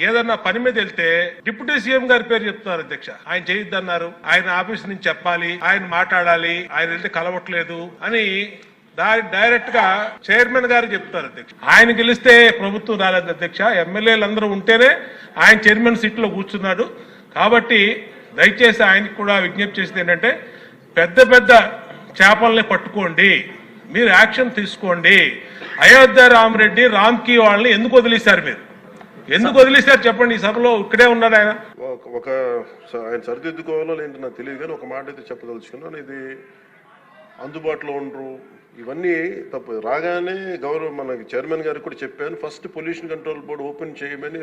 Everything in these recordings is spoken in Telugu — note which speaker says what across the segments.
Speaker 1: ఏదన్నా పని మీద వెళ్తే డిప్యూటీ సీఎం గారి పేరు చెప్తున్నారు అధ్యక్ష. ఆయన చేయొద్దన్నారు, ఆయన ఆఫీస్ నుంచి చెప్పాలి, ఆయన మాట్లాడాలి, ఆయన వెళ్తే కలవట్లేదు అని డైరెక్ట్ గా చైర్మన్ గారు చెప్తారు అధ్యక్ష. ఆయన గెలిస్తే ప్రభుత్వం రాలేదు అధ్యక్ష, ఎమ్మెల్యేలు అందరూ ఉంటేనే ఆయన చైర్మన్ సీట్ లో కూర్చున్నాడు. కాబట్టి దయచేసి ఆయనకు కూడా విజ్ఞప్తి చేసేది ఏంటంటే, పెద్ద పెద్ద చేపల్ని పట్టుకోండి, మీరు యాక్షన్ తీసుకోండి. అయోధ్య రామరెడ్డి, రామ్కి వాళ్ళని ఎందుకు వదిలేశారు? మీరు ఎందుకు వదిలేశారు చెప్పండి? ఈ సభలో ఇక్కడే ఉన్నాడు ఆయన.
Speaker 2: ఆయన సరిదిద్దుకోవాలో లేదంటే నాకు తెలియదు, కానీ ఒక మాట అయితే చెప్పదలుచుకున్నాను. ఇది అందుబాటులో ఉండరు, ఇవన్నీ తప్పు. రాగానే మనకి చైర్మన్ గారికి కూడా చెప్పాను, first pollution control board open చేయమని.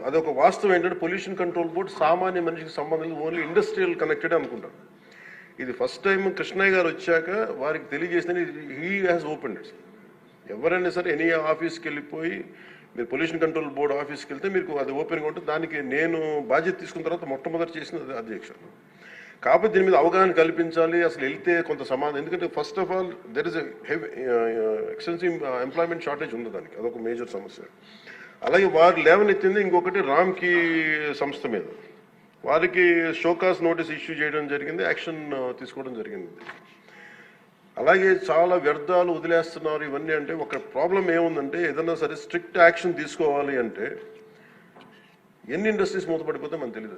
Speaker 2: అదొక వాస్తవం ఏంటంటే, పొల్యూషన్ కంట్రోల్ బోర్డు సామాన్య మనిషికి సంబంధం ఓన్లీ ఇండస్ట్రియల్ కనెక్టెడ్ అనుకుంటారు. ఇది ఫస్ట్ టైం కృష్ణయ్య గారు వచ్చాక వారికి తెలియజేసిన హీ హ్యాస్ ఓపెన్ ఇట్. ఎవరైనా సరే ఎనీ ఆఫీస్కి వెళ్ళిపోయి మీరు పొల్యూషన్ కంట్రోల్ బోర్డు ఆఫీస్కి వెళ్తే మీకు అది ఓపెన్గా ఉంటుంది. దానికి నేను బాధ్యత తీసుకున్న తర్వాత మొట్టమొదటి చేసిన అధ్యక్ష. కాకపోతే దీని మీద అవగాహన కల్పించాలి, అసలు వెళ్తే కొంత సమాధానం. ఎందుకంటే first of all there is extensive employment shortage ఉంది, దానికి అదొక మేజర్ సమస్య. అలాగే వారు లేవనెత్తింది ఇంకొకటి రామ్కి సంస్థ మీద, వారికి షోకాస్ నోటీస్ ఇష్యూ చేయడం జరిగింది, యాక్షన్ తీసుకోవడం జరిగింది. అలాగే చాలా వ్యర్థాలు వదిలేస్తున్నారు ఇవన్నీ. అంటే ఒక ప్రాబ్లం ఏముందంటే, ఏదన్నా సరే స్ట్రిక్ట్ యాక్షన్ తీసుకోవాలి అంటే ఎన్ని ఇండస్ట్రీస్ మూతపడిపోతే మనకు తెలియదు.